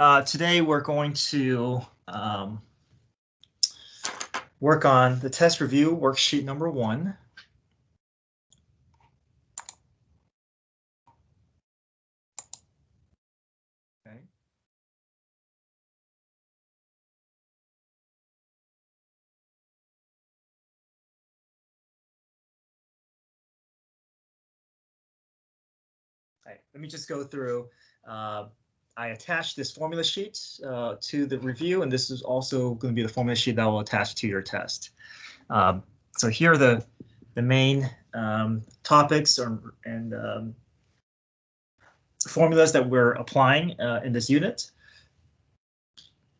Today we're going to work on the test review worksheet number 1. Okay. Okay, let me just go through. I attached this formula sheet to the review, and this is also going to be the formula sheet that will attach to your test. So here are the main topics and formulas that we're applying in this unit.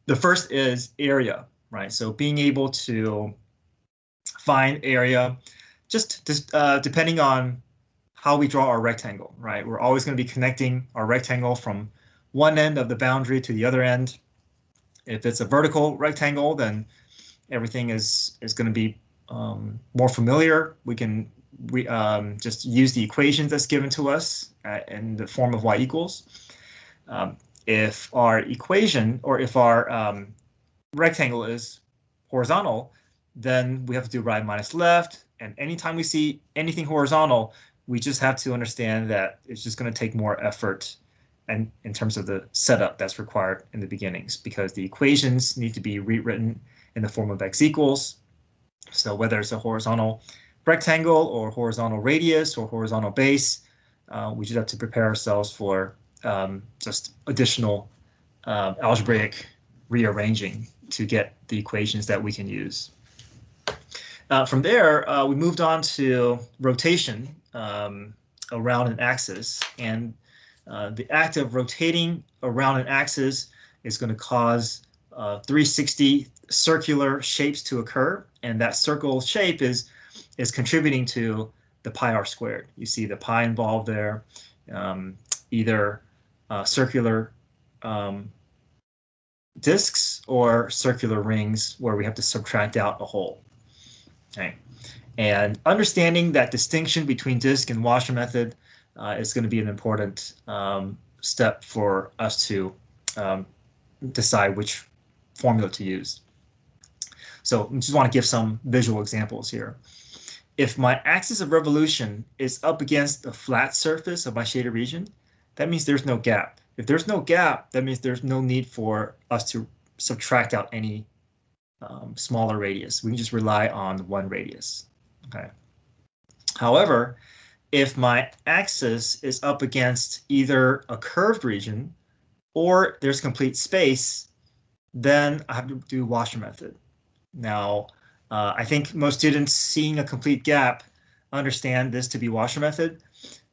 The first is area, right? So being able to find area, just depending on how we draw our rectangle, right? We're always going to be connecting our rectangle from one end of the boundary to the other end. If it's a vertical rectangle, then everything is going to be more familiar. We can just use the equations that's given to us in the form of y equals. If our equation or if our rectangle is horizontal, then we have to do right minus left. And anytime we see anything horizontal, we just have to understand that it's just going to take more effort and in terms of the setup that's required in the beginnings, because the equations need to be rewritten in the form of x equals. So whether it's a horizontal rectangle or horizontal radius or horizontal base, we just have to prepare ourselves for just additional algebraic rearranging to get the equations that we can use. From there, we moved on to rotation around an axis, and the act of rotating around an axis is going to cause 360 circular shapes to occur, and that circle shape is contributing to the pi r squared. You see the pi involved there, either circular disks or circular rings where we have to subtract out a hole. Okay, and understanding that distinction between disk and washer method is going to be an important step for us to decide which formula to use. So I just want to give some visual examples here. If my axis of revolution is up against the flat surface of my shaded region, that means there's no gap. If there's no gap, that means there's no need for us to subtract out any smaller radius. We can just rely on one radius. Okay. However, if my axis is up against either a curved region or there's complete space, then I have to do washer method. Now, I think most students seeing a complete gap understand this to be washer method,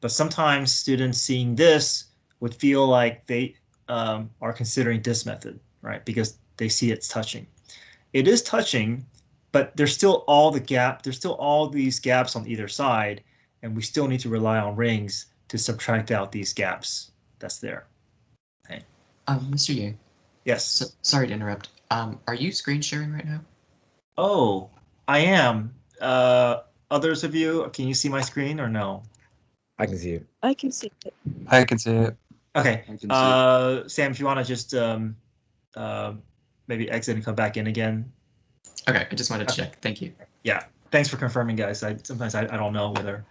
but sometimes students seeing this would feel like they are considering disk method, right? Because they see it's touching. It is touching, but there's still all these gaps on either side, and we still need to rely on rings to subtract out these gaps that's there. Okay. Mr. Yu. Yes. So, sorry to interrupt. Are you screen sharing right now? Oh, I am. Others of you, can you see my screen or no? I can see it. I can see it. I can see it. Okay. Sam, if you want to just maybe exit and come back in again. Okay, I just wanted to check. Thank you. Yeah, thanks for confirming, guys. Sometimes I don't know whether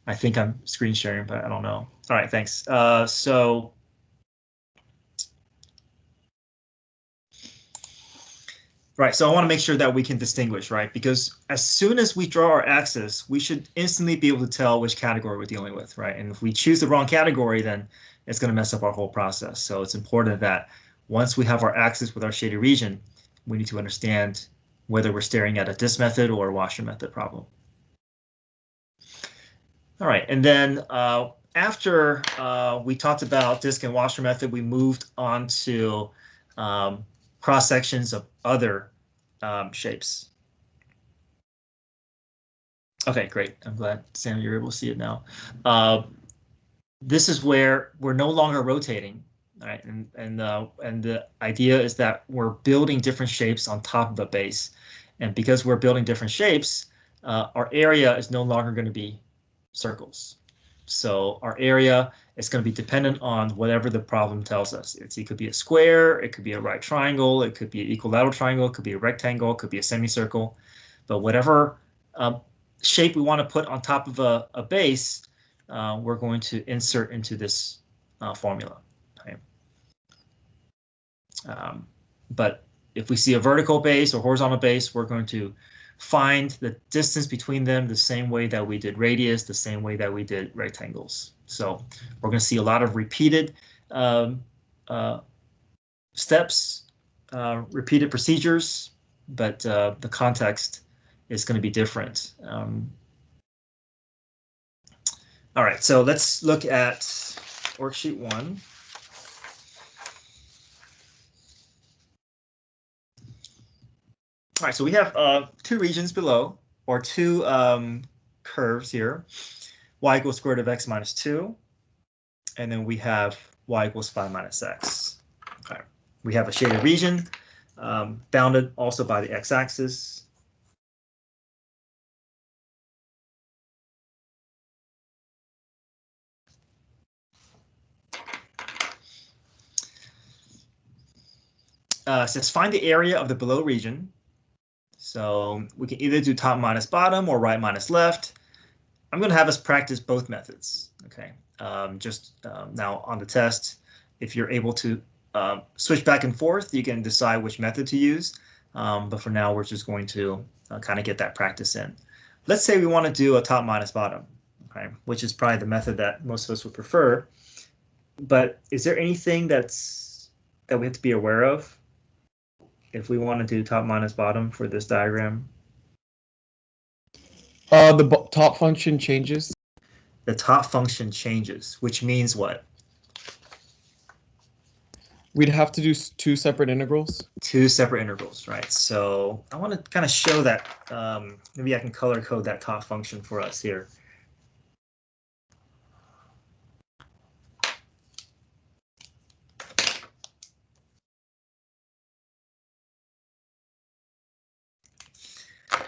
I think I'm screen sharing, but I don't know. All right, thanks. So right, so I want to make sure that we can distinguish, right? Because as soon as we draw our axis, we should instantly be able to tell which category we're dealing with, right? And if we choose the wrong category, then it's going to mess up our whole process. So it's important that once we have our axis with our shaded region, we need to understand whether we're staring at a disk method or a washer method problem. All right, and then after we talked about disk and washer method, we moved on to cross sections of other shapes. Okay, great. I'm glad, Sam, you're able to see it now. This is where we're no longer rotating, right? And the idea is that we're building different shapes on top of the base, and because we're building different shapes, our area is no longer going to be circles. So our area is going to be dependent on whatever the problem tells us. It could be a square, it could be a right triangle, it could be an equilateral triangle, it could be a rectangle, it could be a semicircle. But whatever shape we want to put on top of a base, we're going to insert into this formula. Okay. But if we see a vertical base or horizontal base, we're going to find the distance between them the same way that we did radius, the same way that we did rectangles. So we're going to see a lot of repeated steps, repeated procedures, but the context is going to be different. All right, so let's look at worksheet 1. All right, so we have 2 regions below, or 2 curves here. Y equals square root of x minus 2. And then we have y equals 5 minus x. Okay. We have a shaded region bounded also by the x-axis. It says find the area of the below region. So we can either do top minus bottom or right minus left. I'm going to have us practice both methods. Okay. Now on the test, if you're able to switch back and forth, you can decide which method to use. But for now, we're just going to kind of get that practice in. Let's say we want to do a top minus bottom, okay, which is probably the method that most of us would prefer. But is there anything that we have to be aware of if we want to do top minus bottom for this diagram? The top function changes. The top function changes, which means what? We'd have to do 2 separate integrals. 2 separate integrals, right? So I want to kind of show that. Maybe I can color code that top function for us here.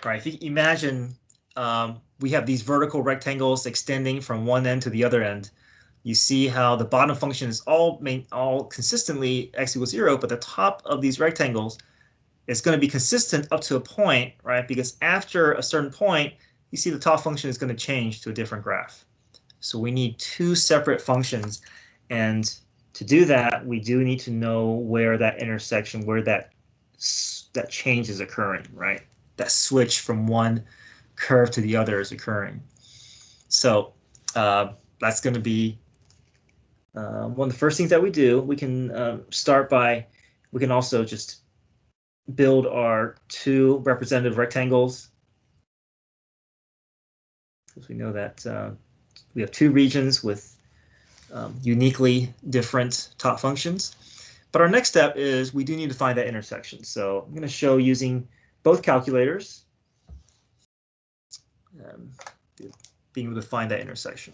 Right, if you imagine we have these vertical rectangles extending from one end to the other end. You see how the bottom function is all consistently x equals 0, but the top of these rectangles is going to be consistent up to a point, right? Because after a certain point, you see the top function is going to change to a different graph. So we need 2 separate functions, and to do that, we do need to know where that intersection, where that change is occurring, right? That switch from one curve to the other is occurring. So that's going to be one of the first things that we do. We can start by, we can also just build our 2 representative rectangles. Because we know that we have 2 regions with uniquely different top functions. But our next step is we do need to find that intersection. So I'm going to show using both calculators, being able to find that intersection.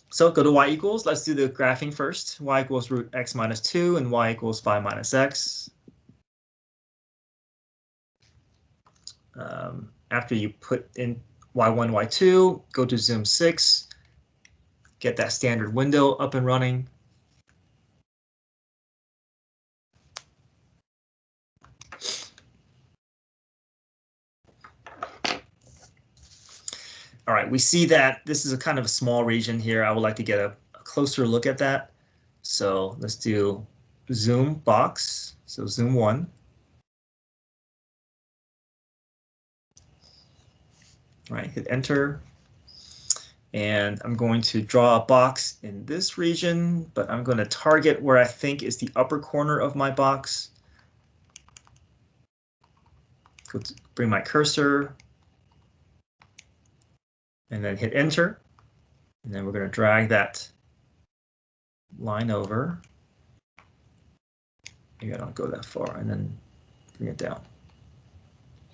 So go to y equals. Let's do the graphing first. Y equals root x minus 2 and y equals 5 minus x. After you put in y1, y2, go to zoom 6, get that standard window up and running. All right, we see that this is a kind of a small region here. I would like to get a closer look at that. So let's do zoom box. So zoom 1. All right, hit enter. And I'm going to draw a box in this region, but I'm going to target where I think is the upper corner of my box. Go to bring my cursor. And then hit enter. And then we're going to drag that line over. Maybe I don't go that far, and then bring it down.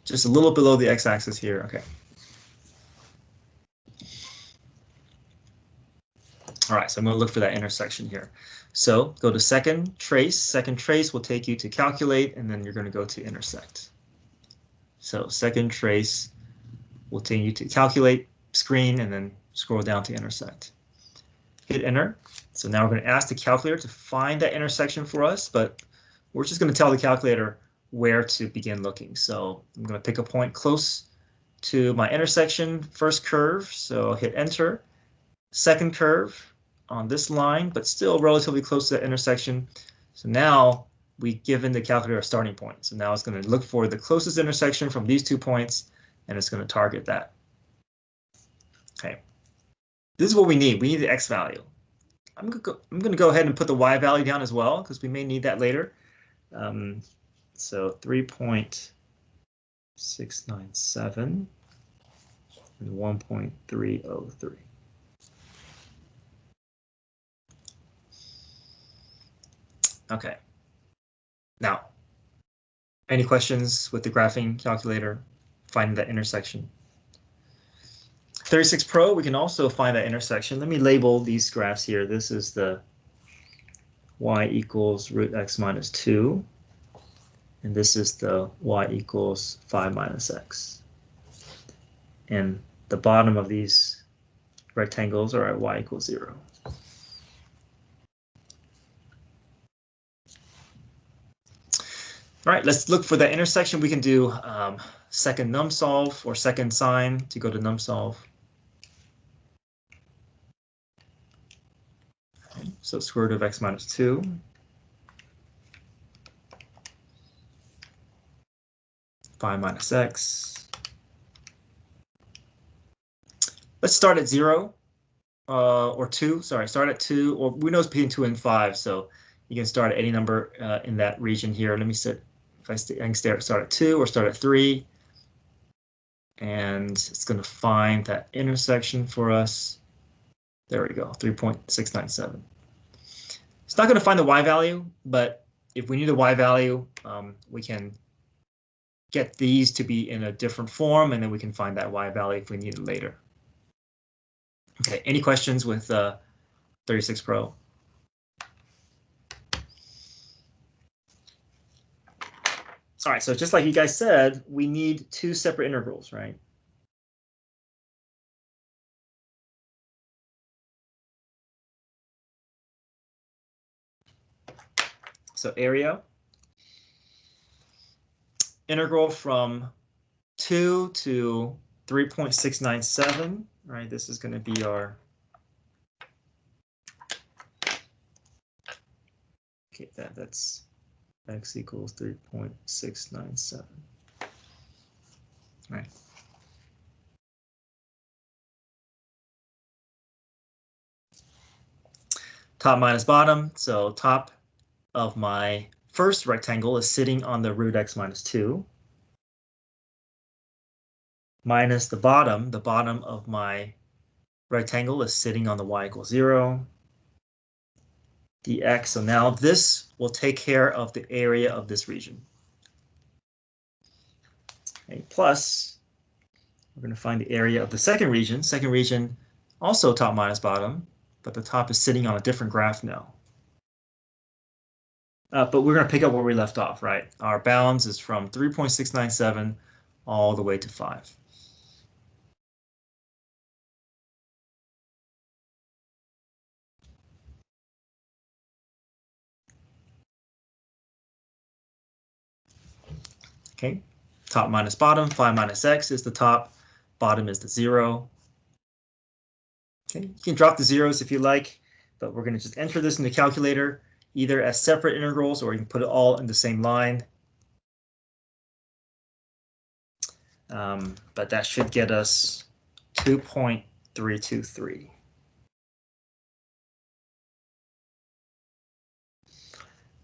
Just a little below the x-axis here. Okay. All right, so I'm going to look for that intersection here. So go to second trace. Second trace will take you to calculate, and then you're going to go to intersect. So second trace will take you to calculate. screen and then scroll down to intersect. Hit enter. So now we're going to ask the calculator to find that intersection for us, but we're just going to tell the calculator where to begin looking. So I'm going to pick a point close to my intersection, first curve, so hit enter. Second curve on this line, but still relatively close to that intersection. So now we've given the calculator a starting point. So now it's going to look for the closest intersection from these 2 points, and it's going to target that. Okay, this is what we need. We need the x value. I'm going to go ahead and put the y value down as well, because we may need that later. So 3.697 and 1.303. Okay. Now, any questions with the graphing calculator, finding that intersection? 36 Pro, we can also find that intersection. Let me label these graphs here. This is the y equals root x minus 2. And this is the y equals 5 minus x. And the bottom of these rectangles are at y equals 0. All right, let's look for that intersection. We can do second num solve or second sign to go to num solve. Okay, so square root of x minus 2. Five minus x. Let's start at 0 or 2. Sorry, start at 2, or we know it's between 2 and 5, so you can start at any number in that region here. Let me set. If I can start at 2 or start at 3, and it's going to find that intersection for us. There we go, 3.697. It's not going to find the y value, but if we need a y value, we can get these to be in a different form, and then we can find that y value if we need it later. Okay, any questions with 36 Pro? All right, so just like you guys said, we need 2 separate integrals, right? So area, integral from 2 to 3.697, right? This is going to be our, okay, that's x equals 3.697. Right. Top minus bottom. So top of my first rectangle is sitting on the root x minus 2. Minus the bottom of my rectangle is sitting on the y equals 0. Dx, so now this will take care of the area of this region. Okay, plus, we're going to find the area of the second region. Second region, also top minus bottom, but the top is sitting on a different graph now. But we're going to pick up where we left off, right? Our bounds is from 3.697 all the way to 5. Okay, top minus bottom, 5 minus x is the top, bottom is the 0. Okay, you can drop the zeros if you like, but we're going to just enter this in the calculator, either as separate integrals or you can put it all in the same line. But that should get us 2.323.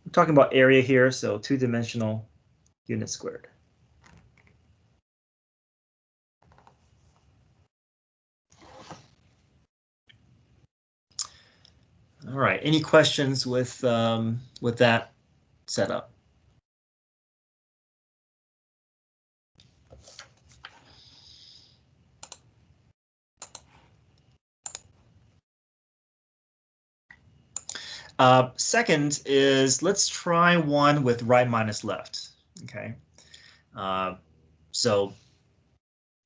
I'm talking about area here, so 2-dimensional units squared. All right, any questions with that setup? Second is, let's try one with right minus left. Okay, so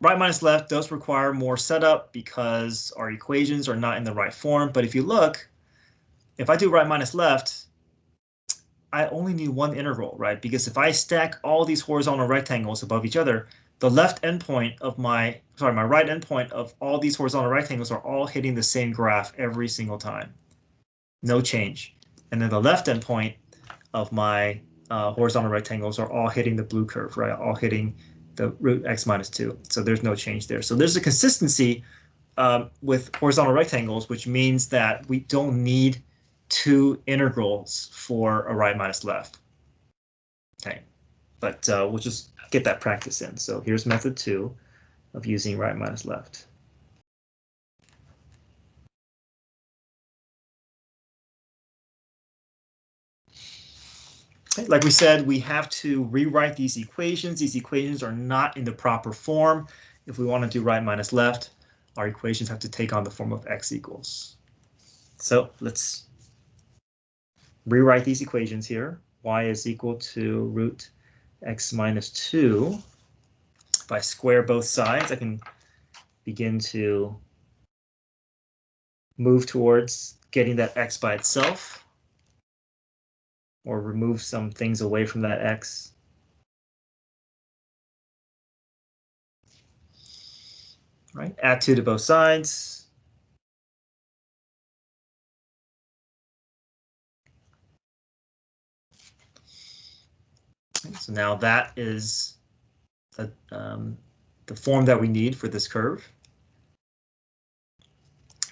right minus left does require more setup because our equations are not in the right form. But if you look, if I do right minus left, I only need one integral, right? Because if I stack all these horizontal rectangles above each other, the left endpoint of my right endpoint of all these horizontal rectangles are all hitting the same graph every single time. No change. And then the left endpoint of my horizontal rectangles are all hitting the blue curve, right? All hitting the root x minus 2. So there's no change there. So there's a consistency with horizontal rectangles, which means that we don't need two integrals for a right minus left. Okay, but we'll just get that practice in. So here's method 2 of using right minus left. Okay, like we said, we have to rewrite these equations. These equations are not in the proper form. If we want to do right minus left, our equations have to take on the form of x equals. So let's rewrite these equations here. Y is equal to root x minus 2. If I square both sides, I can begin to move towards getting that x by itself, or remove some things away from that x. Right, add 2 to both sides. So now that is the form that we need for this curve.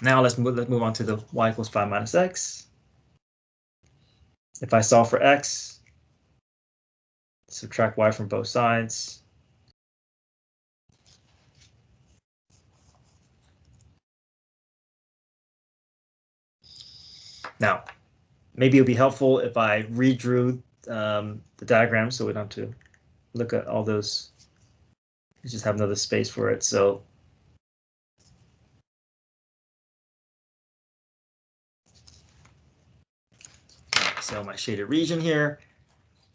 Now let's move on to the y equals 5 minus x. If I solve for x, subtract y from both sides. Now, maybe it would be helpful if I redrew the diagram so we don't have to look at all those. Let's just have another space for it. So my shaded region here,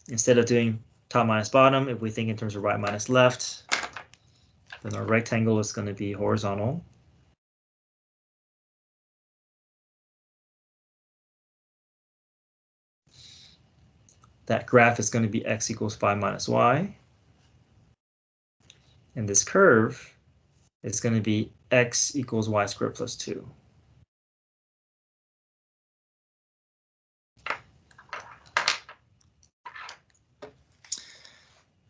instead of doing top minus bottom, if we think in terms of right minus left, then our rectangle is going to be horizontal. That graph is going to be x equals 5 minus y. And this curve is going to be x equals y squared plus 2.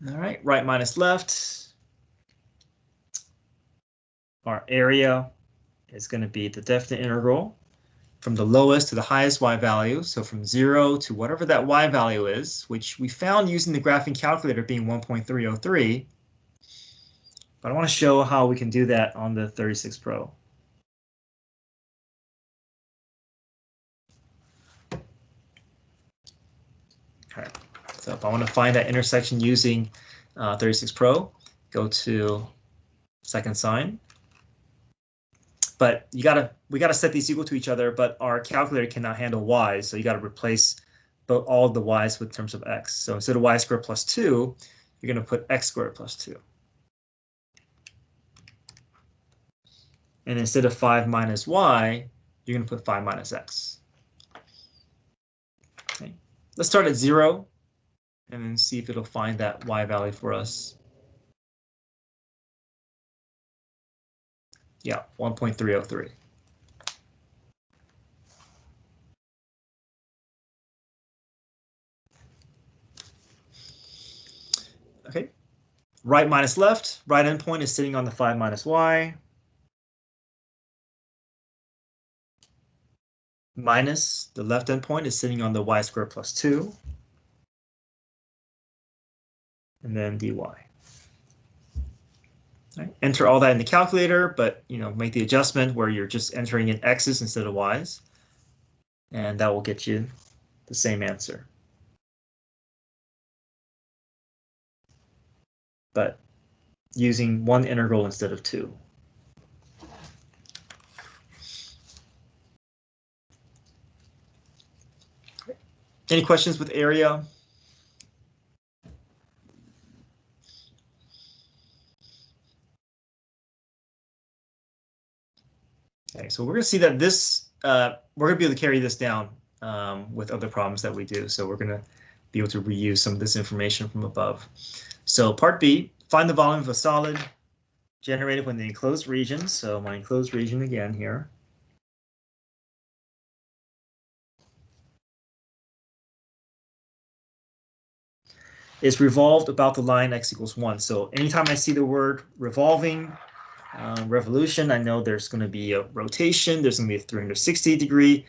All right, right minus left. Our area is going to be the definite integral from the lowest to the highest y value. So from 0 to whatever that y value is, which we found using the graphing calculator being 1.303. But I want to show how we can do that on the 36 Pro. All right, so if I want to find that intersection using 36 Pro, go to second sign. But we gotta set these equal to each other, but our calculator cannot handle y's, so you gotta replace all of the y's with terms of x. So instead of y squared plus 2, you're gonna put x squared plus 2. And instead of 5 minus y, you're gonna put 5 minus x. Okay. Let's start at 0 and then see if it'll find that y value for us. Yeah, 1.303. Okay, right minus left. Right endpoint is sitting on the 5 minus y. Minus the left endpoint is sitting on the y squared plus 2. And then dy. Right. Enter all that in the calculator, but make the adjustment where you're just entering in x's instead of y's, and that will get you the same answer. But using one integral instead of 2. Any questions with area? Okay, so we're going to see that this, we're going to be able to carry this down with other problems that we do. So we're going to be able to reuse some of this information from above. So part B, find the volume of a solid generated when the enclosed region. So my enclosed region again here. Is revolved about the line x equals 1. So anytime I see the word revolving, revolution, I know there's going to be a rotation, there's going to be a 360-degree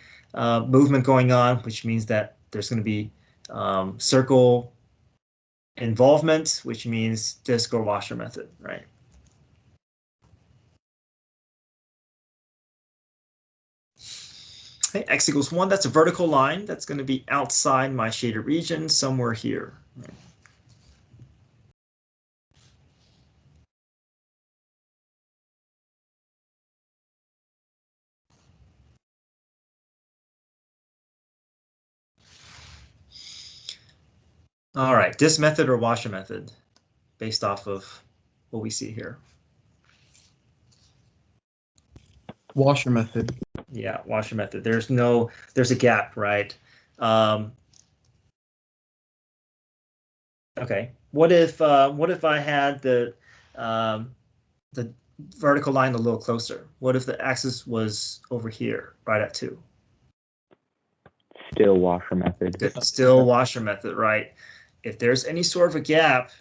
movement going on, which means that there's going to be circle involvement, which means disk or washer method, right? Okay, x equals 1, that's a vertical line that's going to be outside my shaded region somewhere here. Right? All right, disk method or washer method based off of what we see here. Washer method. Yeah, washer method. There's a gap, right? Okay. What if I had the vertical line a little closer? What if the axis was over here, right at 2? Still washer method. Still washer method, right? If there's any sort of a gap,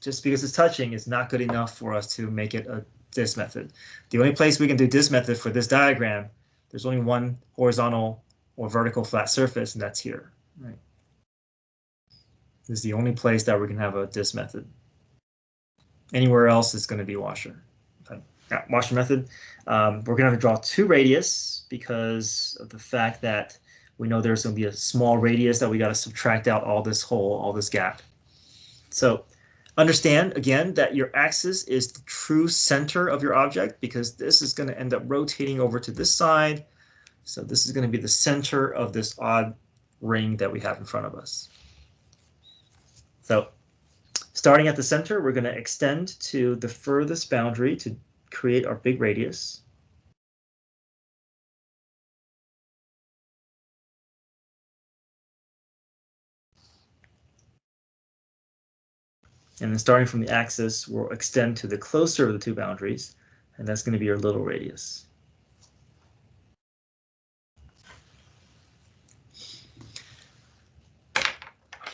just because it's touching is not good enough for us to make it a disk method. The only place we can do disk method for this diagram, there's only one horizontal or vertical flat surface, and that's here, right? This is the only place that we can have a disk method. Anywhere else is going to be washer. Okay. Yeah, washer method. We're going to have to draw 2 radius because of the fact that we know there's going to be a small radius that we got to subtract out all this hole, all this gap. So understand, again, that your axis is the true center of your object because this is going to end up rotating over to this side. So this is going to be the center of this odd ring that we have in front of us. So starting at the center, we're going to extend to the furthest boundary to create our big radius. And then starting from the axis, we'll extend to the closer of the 2 boundaries, and that's going to be your little radius.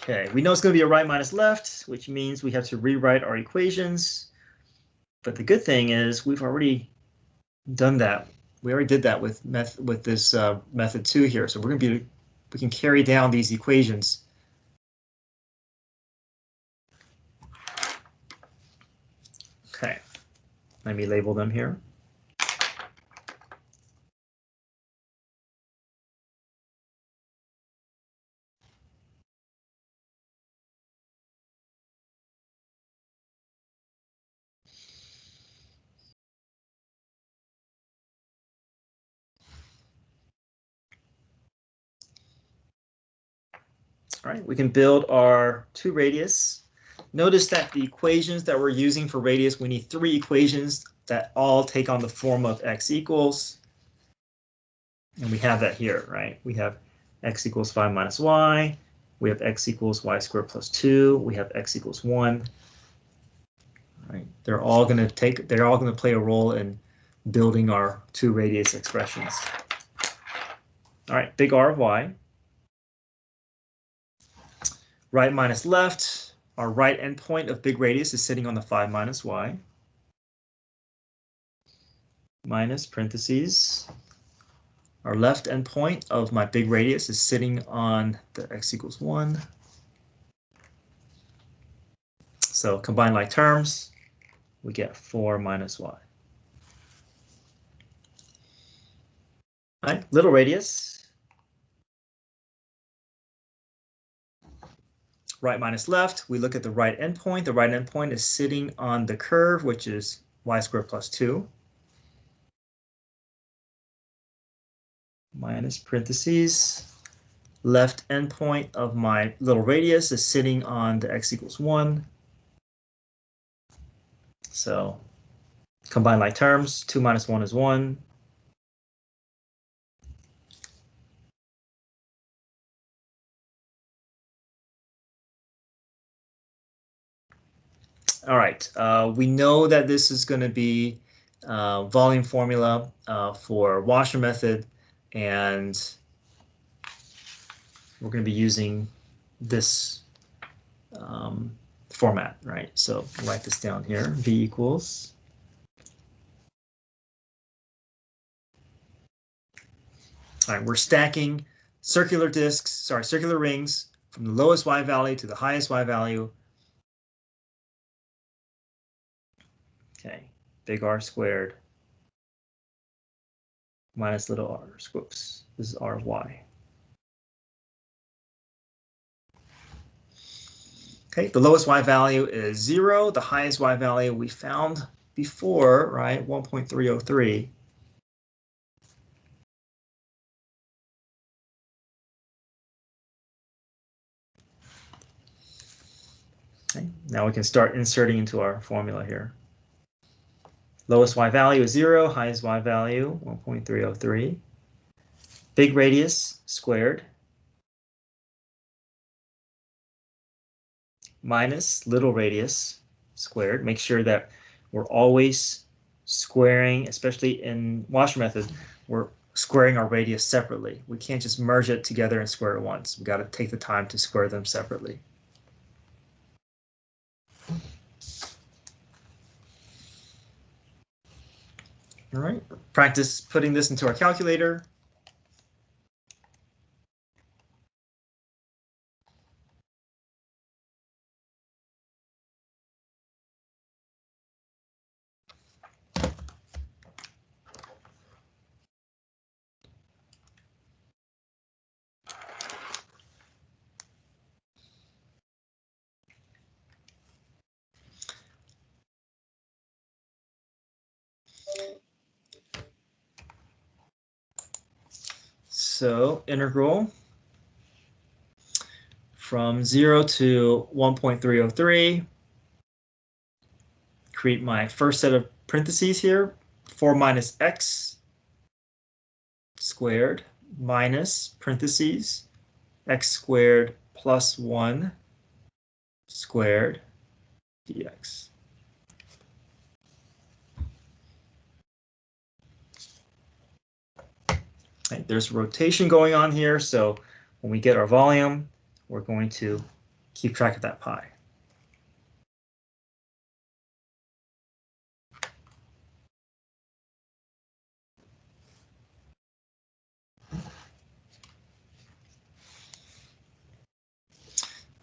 Okay, we know it's going to be a right minus left, which means we have to rewrite our equations. But the good thing is we've already done that. We already did that with this method 2 here. So we can carry down these equations. Okay, let me label them here. All right, we can build our 2 radius. Notice that the equations that we're using for radius, we need 3 equations that all take on the form of x equals. And we have that here, right? We have x equals 5 minus y. We have x equals y squared plus 2. We have x equals 1. All right, they're all going to play a role in building our 2 radius expressions. All right, big R of y. Right minus left, our right endpoint of big radius is sitting on the 5 minus y. Minus parentheses. Our left endpoint of my big radius is sitting on the x equals 1. So combine like terms, we get 4 minus y. All right, little radius. Right minus left, we look at the right endpoint. The right endpoint is sitting on the curve, which is y squared plus 2. Minus parentheses. Left endpoint of my little radius is sitting on the x equals 1. So Combine like terms, 2 minus 1 is 1. All right, we know that this is going to be volume formula for washer method, and we're going to be using this format, right? So write this down here, V equals. All right, we're stacking circular rings from the lowest Y value to the highest Y value. Okay, big R squared minus little r, whoops, this is R of Y. Okay, the lowest Y value is 0. The highest Y value we found before, right, 1.303. Okay, now we can start inserting into our formula here. Lowest Y value is 0, highest Y value 1.303. Big radius squared minus little radius squared. Make sure that we're always squaring, especially in washer method, we're squaring our radius separately. We can't just merge it together and square it once. We got to take the time to square them separately. All right, practice putting this into our calculator. So integral from 0 to 1.303. Create my first set of parentheses here. 4 minus x squared minus parentheses x squared plus 1 squared dx. Okay, there's rotation going on here, so when we get our volume, we're going to keep track of that pi.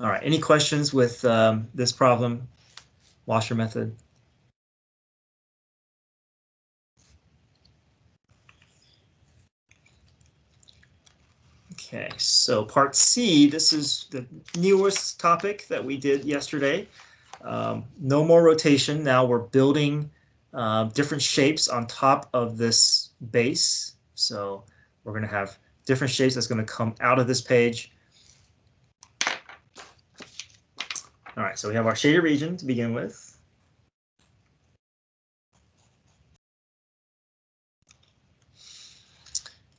All right, any questions with this problem, washer method? Okay, so part C, this is the newest topic that we did yesterday. No more rotation. Now we're building different shapes on top of this base. So we're going to have different shapes that's going to come out of this page. All right, so we have our shaded region to begin with.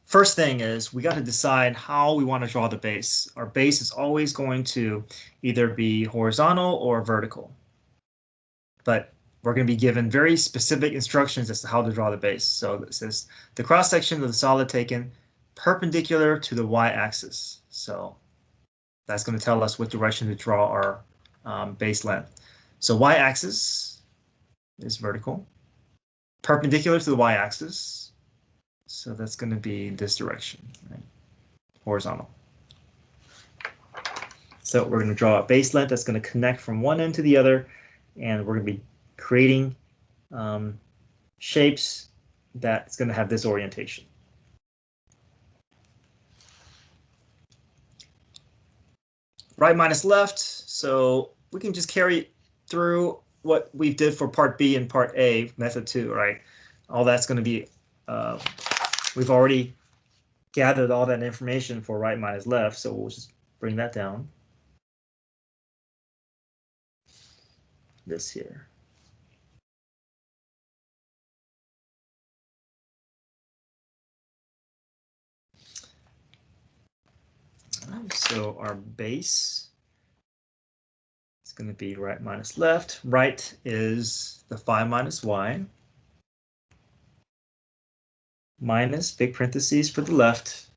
First thing is we got to decide how we want to draw the base. Our base is always going to either be horizontal or vertical. But we're going to be given very specific instructions as to how to draw the base. So this says the cross section of the solid taken perpendicular to the y-axis. So that's going to tell us what direction to draw our base length. So y-axis is vertical, perpendicular to the y-axis. So that's going to be this direction, right? Horizontal. So we're going to draw a base length that's going to connect from one end to the other, and we're going to be creating shapes that's going to have this orientation. Right minus left, so we can just carry through what we did for part B and part A, method 2, right? All that's going to be, we've already gathered all that information for right minus left, so we'll just bring that down. This here. So our base is going to be right minus left. Right is the 5 minus y minus big parentheses for the left.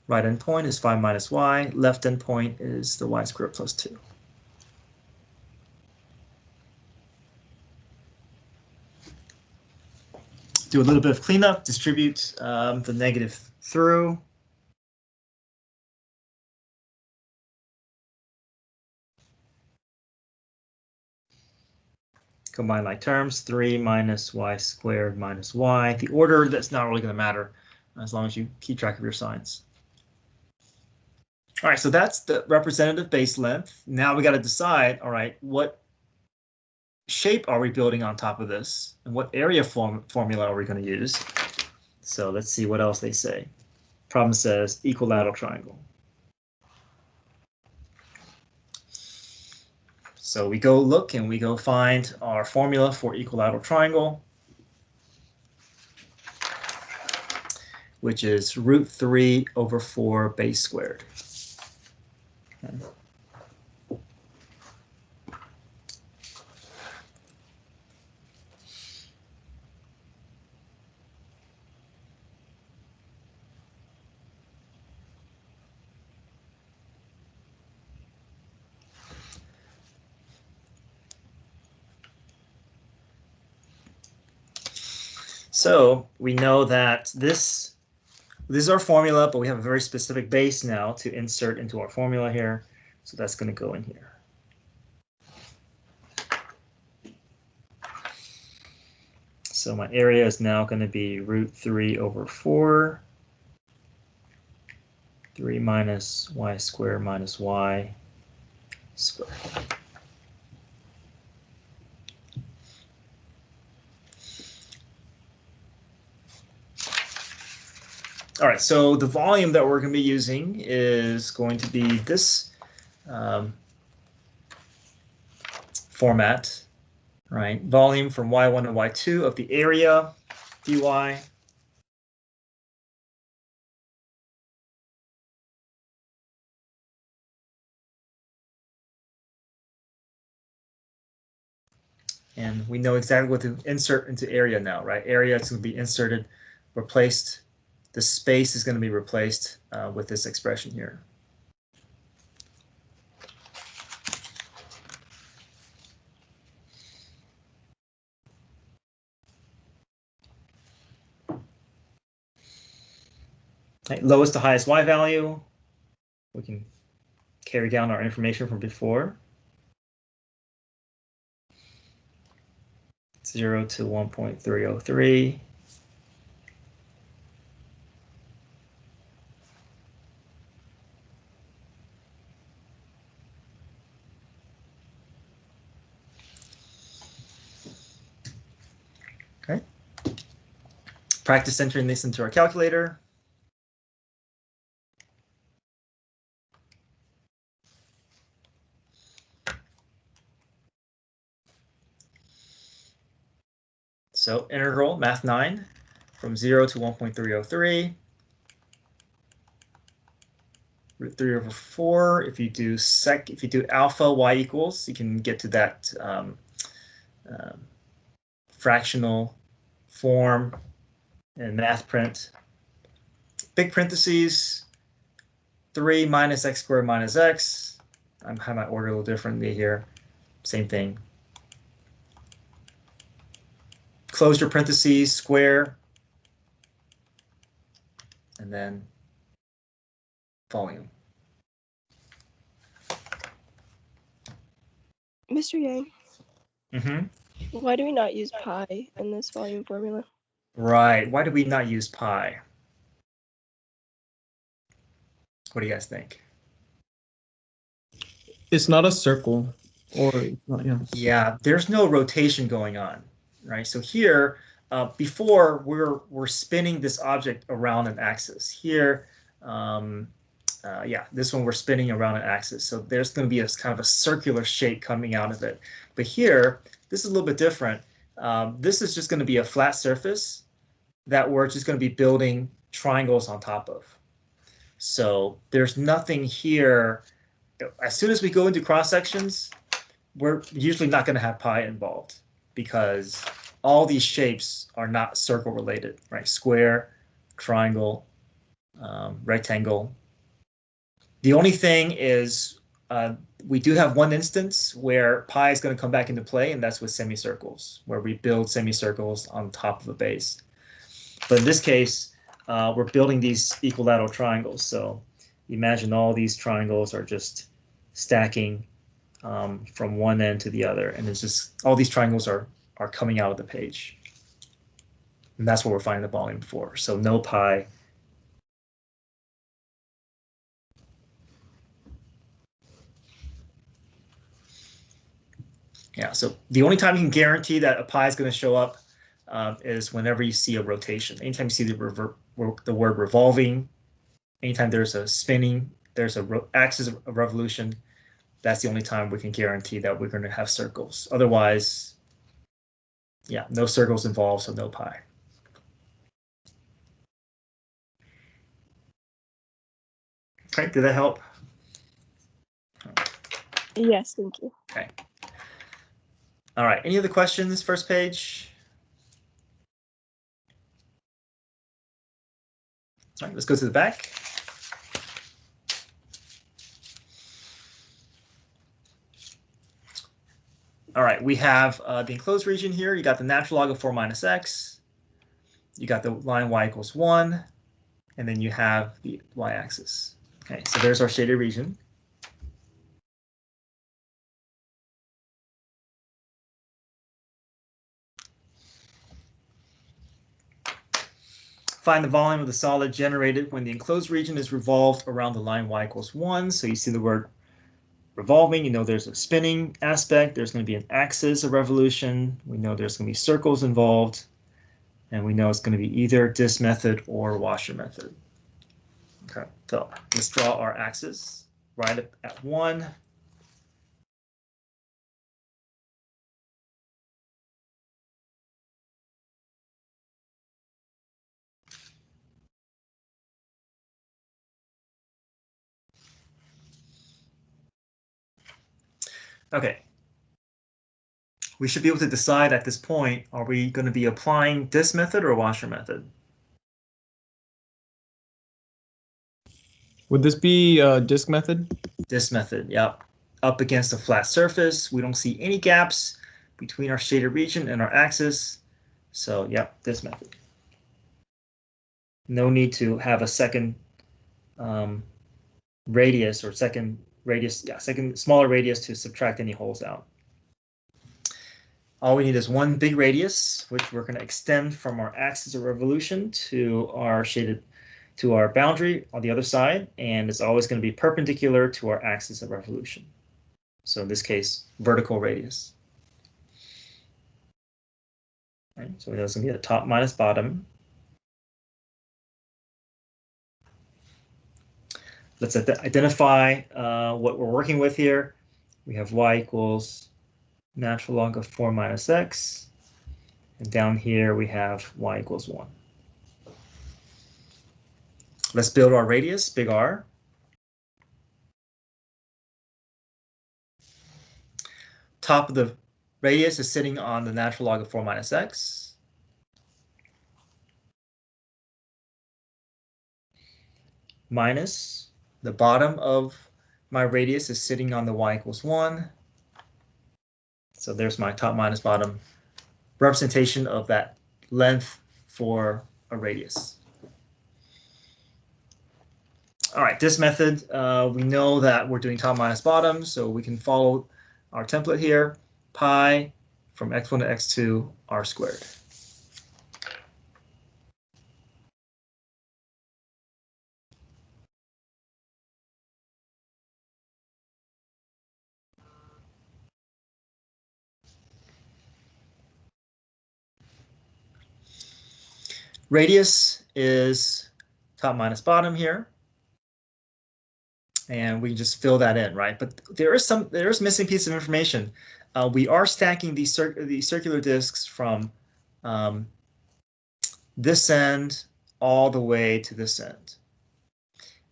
Right endpoint is 5 minus y. Left endpoint is the y squared plus 2. Do a little bit of cleanup, distribute the negative through. Combine like terms, 3 minus y squared minus y. The order, that's not really going to matter as long as you keep track of your signs. All right, so that's the representative base length. Now we got to decide, all right, what shape are we building on top of this? And what area formula are we going to use? So let's see what else they say. Problem says equilateral triangle. So we go look and we go find our formula for equilateral triangle, which is root 3 over 4 base squared. Okay. So we know that this is our formula, but we have a very specific base now to insert into our formula here. So that's going to go in here. So my area is now going to be root 3 over 4. 3 minus y squared minus y squared. All right, so the volume that we're going to be using is going to be this format, right? Volume from y1 to y2 of the area dy. And we know exactly what to insert into area now, right? Area is going to be inserted, replaced. The space is going to be replaced with this expression here. Right, lowest to highest y value. We can carry down our information from before. 0 to 1.303. Okay. Practice entering this into our calculator. So integral math 9 from 0 to 1.303. Root 3 over 4. If you do alpha y equals, you can get to that fractional form in math print. Big parentheses, 3 minus x squared minus x. I have my order a little differently here. Same thing. Close your parentheses, square, and then volume. Mr. Yang, Mm-hmm. why do we not use pi in this volume formula? Right. Why do we not use pi? What do you guys think? It's not a circle, or it's not, yeah. Yeah, there's no rotation going on, right? So here, before we're spinning this object around an axis. Here, yeah, this one we're spinning around an axis. So there's going to be a kind of a circular shape coming out of it. But here, this is a little bit different. This is just going to be a flat surface that we're just going to be building triangles on top of. So there's nothing here. As soon as we go into cross sections, we're usually not going to have pi involved because all these shapes are not circle related, right? Square, triangle, rectangle. The only thing is we do have one instance where pi is going to come back into play, and that's with semicircles, where we build semicircles on top of a base. But in this case, we're building these equilateral triangles. So imagine all these triangles are just stacking from one end to the other, and it's just all these triangles are coming out of the page. And that's what we're finding the volume for. So no pi. Yeah, so the only time you can guarantee that a pi is going to show up is whenever you see a rotation. Anytime you see the word revolving, anytime there's a spinning, there's a axis of revolution, that's the only time we can guarantee that we're going to have circles. Otherwise, yeah, no circles involved, so no pi. Okay, did that help? Yes, thank you. Okay. All right, any other questions, first page? All right, let's go to the back. All right, we have the enclosed region here. You got the natural log of 4 minus x. You got the line y equals 1. And then you have the y-axis. Okay, so there's our shaded region. Find the volume of the solid generated when the enclosed region is revolved around the line y equals 1. So you see the word revolving, you know there's a spinning aspect, there's going to be an axis of revolution, we know there's going to be circles involved, and we know it's going to be either disk method or washer method. Okay, so let's draw our axis right at 1. Okay. We should be able to decide at this point, are we going to be applying disk method or washer method? Would this be disk method? Disk method, yep. Up against a flat surface. We don't see any gaps between our shaded region and our axis. So, yep, disk method. No need to have a second radius or second smaller radius to subtract any holes out. All we need is one big radius, which we're going to extend from our axis of revolution to our boundary on the other side, and it's always going to be perpendicular to our axis of revolution. So in this case, vertical radius. Right, so we know it's going to be the top minus bottom. Let's identify what we're working with here. We have y equals natural log of 4 minus x. And down here we have y equals 1. Let's build our radius, big R. Top of the radius is sitting on the natural log of 4 minus x. Minus the bottom of my radius is sitting on the y equals 1. So there's my top minus bottom representation of that length for a radius. All right, this method, we know that we're doing top minus bottom, so we can follow our template here, pi from x1 to x2 r squared. Radius is top minus bottom here. And we can just fill that in, right? But there is missing piece of information. We are stacking these circular disks from this end all the way to this end.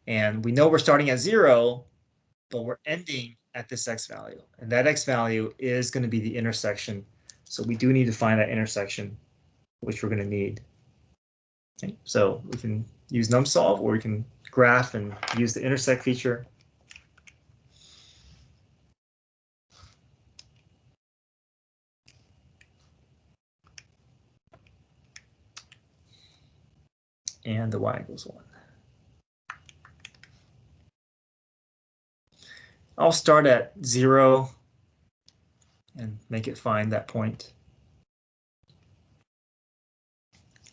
And we know we're starting at 0, but we're ending at this x value. And that x value is going to be the intersection. So we do need to find that intersection, which we're going to need. Okay, so we can use numsolve, or we can graph and use the intersect feature. And the y equals 1. I'll start at 0 and make it find that point.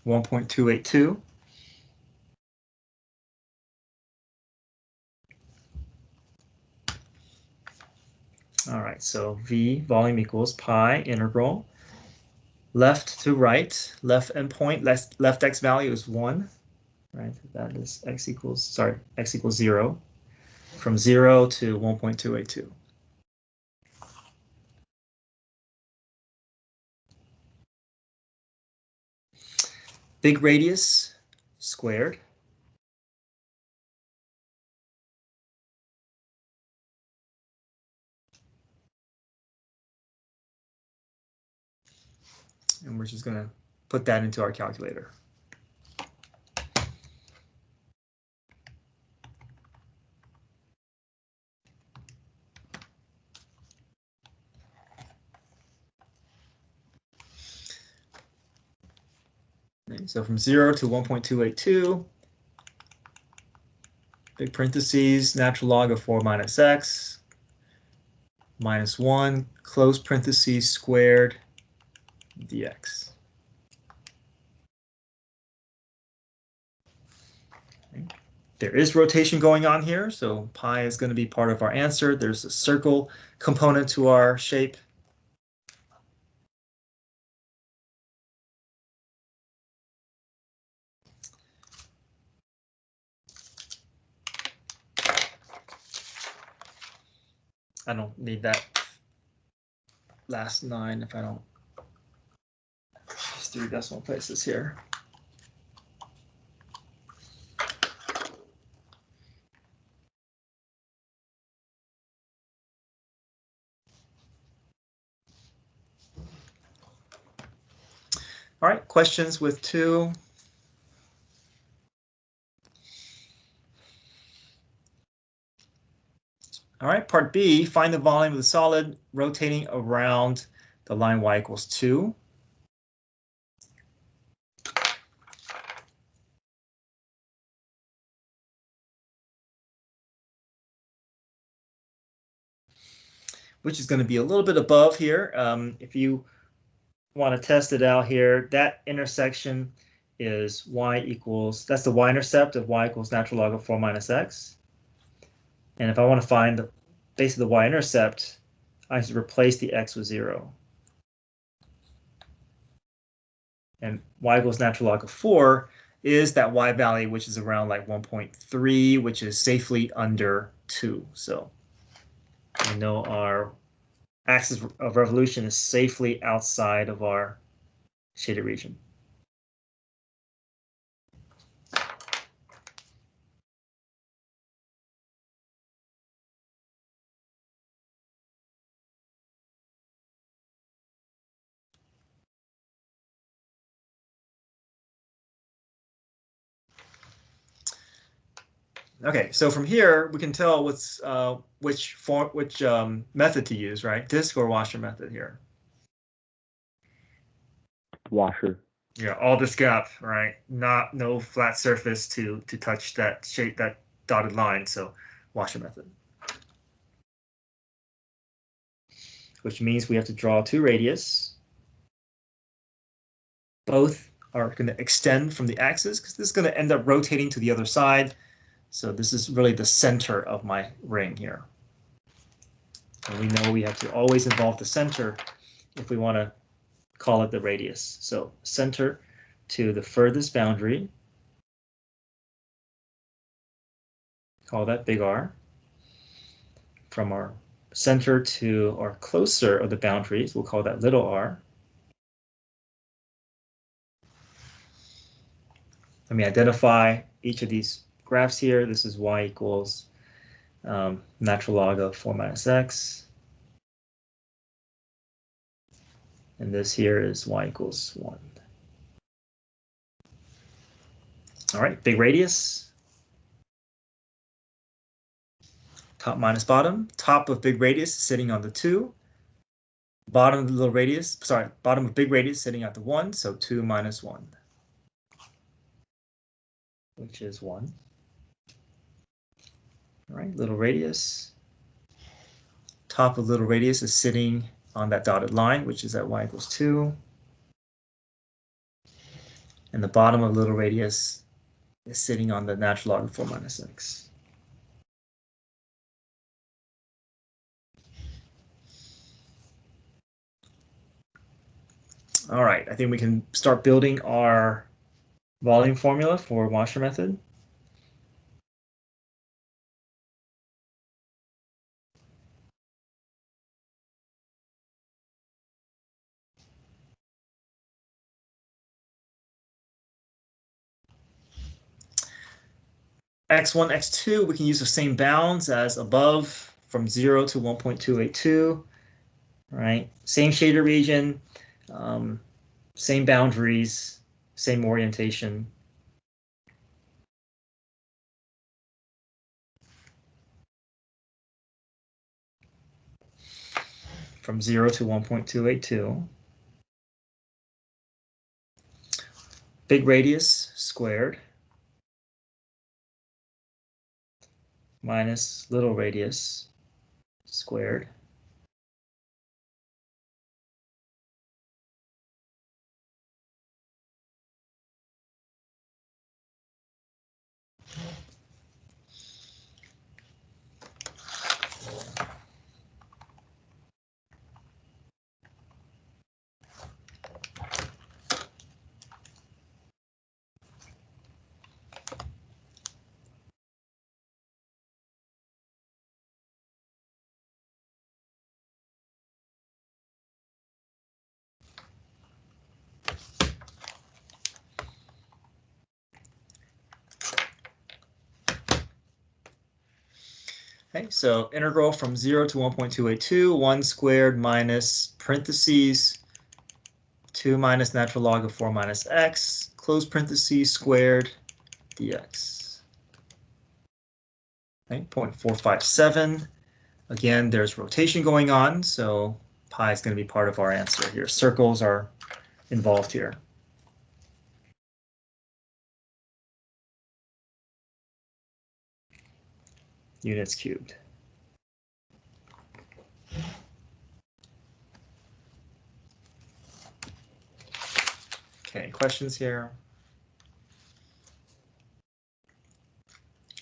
1.282. All right, so v volume equals pi integral left to right, left endpoint, left x value is 1, right? That is x equals 0 from 0 to 1.282. Big radius squared. And we're just going to put that into our calculator. So from 0 to 1.282, big parentheses, natural log of 4 minus x, minus 1, close parentheses, squared, dx. Okay. There is rotation going on here, so pi is going to be part of our answer. There's a circle component to our shape. I don't need that last 9 if I don't. Just 3 decimal places here. All right, questions with 2. All right, part B, find the volume of the solid rotating around the line y equals 2. Which is going to be a little bit above here. If you want to test it out here, that intersection is y equals, that's the y-intercept of y equals natural log of 4 minus x. And if I want to find the base of the y-intercept, I should replace the x with 0. And y equals natural log of 4 is that y value, which is around like 1.3, which is safely under 2. So we know our axis of revolution is safely outside of our shaded region. Okay, so from here we can tell what's which method to use, right? Disk or washer method here. Washer. Yeah, all this gap, right? No flat surface to touch that shape, that dotted line. So washer method, which means we have to draw 2 radius. Both are going to extend from the axis because this is going to end up rotating to the other side. So this is really the center of my ring here. And we know we have to always involve the center if we want to call it the radius. So center to the furthest boundary, call that big R. From our center to our closer of the boundaries, we'll call that little r. Let me identify each of these graphs here. This is y equals natural log of 4 minus x. And this here is y equals 1. All right, big radius. Top minus bottom. Top of big radius is sitting on the 2. Bottom of the little radius, sorry, bottom of big radius sitting at the 1, so 2 minus 1, which is 1. All right, little radius. Top of little radius is sitting on that dotted line, which is at y equals 2. And the bottom of little radius is sitting on the natural log of 4 minus x. All right, I think we can start building our volume formula for washer method. X1, X2, we can use the same bounds as above from 0 to 1.282. Right, same shader region, same boundaries, same orientation. From 0 to 1.282. Big radius squared minus little radius squared. Okay, so integral from 0 to 1.282, 1 squared minus parentheses 2 minus natural log of 4 minus x, close parentheses squared dx. Okay, 0.457. Again, there's rotation going on, so pi is going to be part of our answer here. Circles are involved here. Units cubed. Okay, questions here?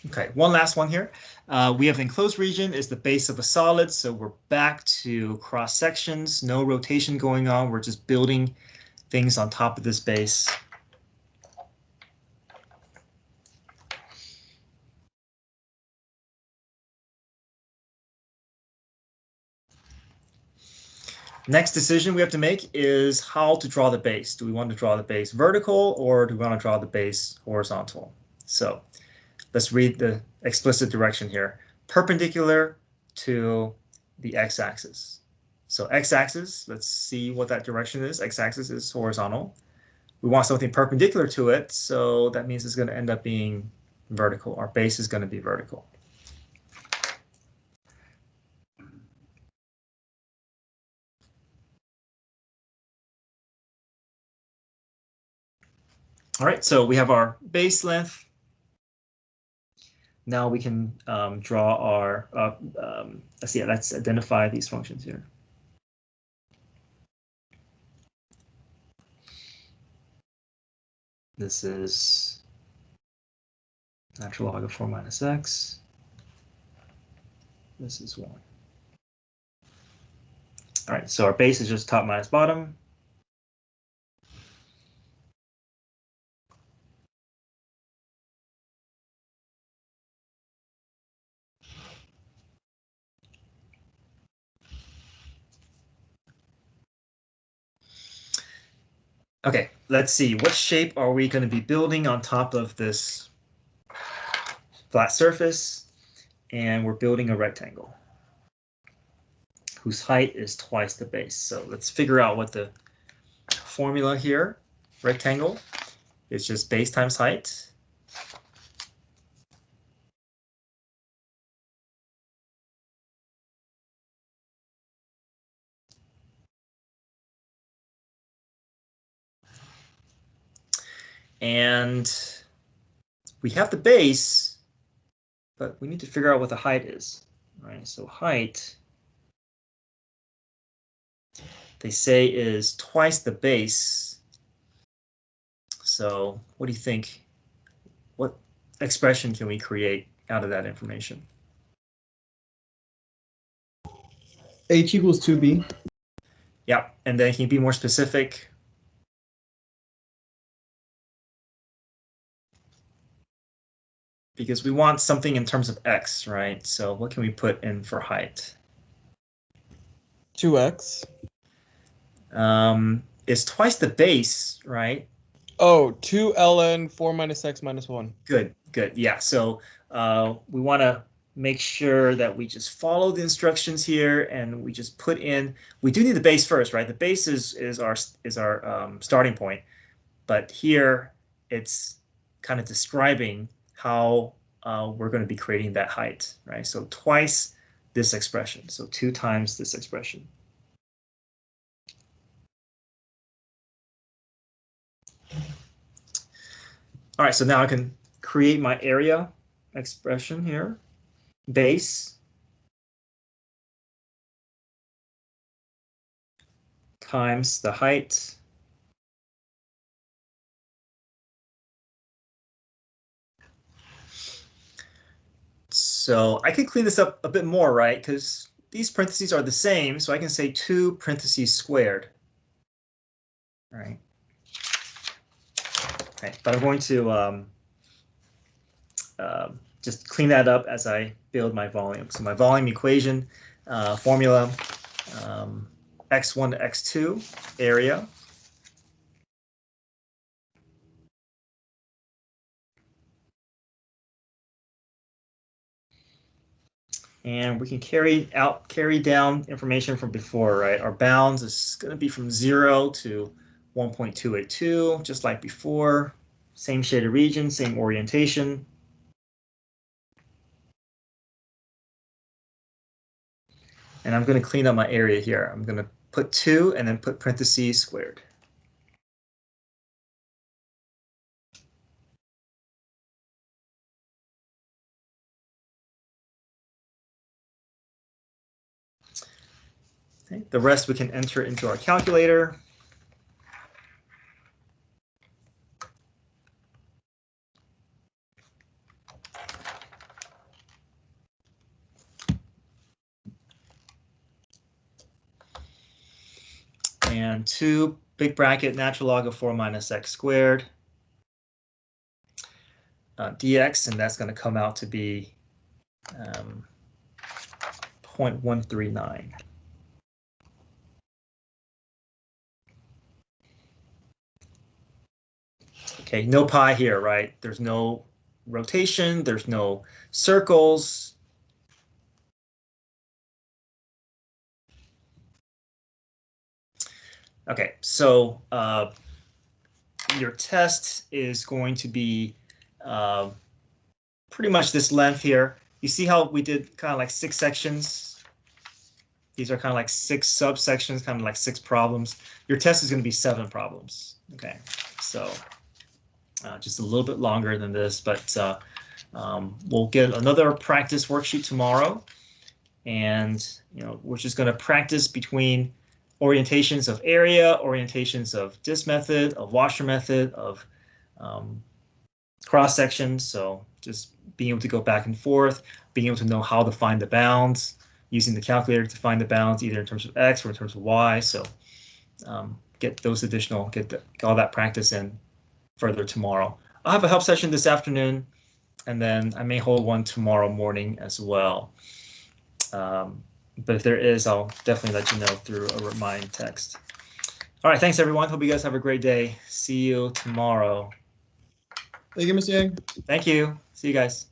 Okay, one last one here. We have the enclosed region is the base of a solid, so we're back to cross sections, no rotation going on. We're just building things on top of this base. Next decision we have to make is how to draw the base. Do we want to draw the base vertical or do we want to draw the base horizontal? So let's read the explicit direction here. Perpendicular to the x-axis. So x-axis, let's see what that direction is. X-axis is horizontal. We want something perpendicular to it, so that means it's going to end up being vertical. Our base is going to be vertical. All right, so we have our base length. Now we can draw our, let's identify these functions here. This is natural log of 4 minus x. This is 1. All right, so our base is just top minus bottom. Okay, let's see. What shape are we going to be building on top of this flat surface, and we're building a rectangle whose height is twice the base. So let's figure out what the formula here. Rectangle is just base times height. And we have the base, but we need to figure out what the height is. Right? So height, they say, is twice the base. So what do you think? What expression can we create out of that information? H equals 2b. Yeah, and then can you be more specific? Because we want something in terms of x, right? So what can we put in for height? 2x. It's twice the base, right? Oh, 2 ln 4 minus x minus 1. Good, good. Yeah, so we want to make sure that we just follow the instructions here, and we just put in. We do need the base first, right? The base is our starting point, but here it's kind of describing how we're going to be creating that height, right? So twice this expression, so 2 times this expression. All right, so now I can create my area expression here. Base times the height so I can clean this up a bit more, right? Because these parentheses are the same, so I can say 2 parentheses squared. Right. Right. But I'm going to just clean that up as I build my volume. So my volume equation formula, x1 to x2 area. And we can carry down information from before, right? Our bounds is going to be from 0 to 1.282, just like before. Same shaded region, same orientation. And I'm going to clean up my area here. I'm going to put 2 and then put parentheses squared. Okay, the rest we can enter into our calculator. And 2 big bracket natural log of 4 minus x squared dx, and that's going to come out to be 0.139. Okay, no pi here, right? There's no rotation, there's no circles. Okay, so your test is going to be pretty much this length here. You see how we did kind of like 6 sections? These are kind of like 6 subsections, kind of like 6 problems. Your test is going to be 7 problems. Okay, so just a little bit longer than this, but we'll get another practice worksheet tomorrow, and we're just going to practice between orientations of area, orientations of disk method, of washer method, of cross sections. So just being able to go back and forth, being able to know how to find the bounds, using the calculator to find the bounds either in terms of x or in terms of y. So get those additional, get all that practice in further tomorrow. I'll have a help session this afternoon, and then I may hold one tomorrow morning as well. But if there is, I'll definitely let you know through a remind text. All right, thanks everyone. Hope you guys have a great day. See you tomorrow. Thank you, Mr. Yang. Thank you. See you guys.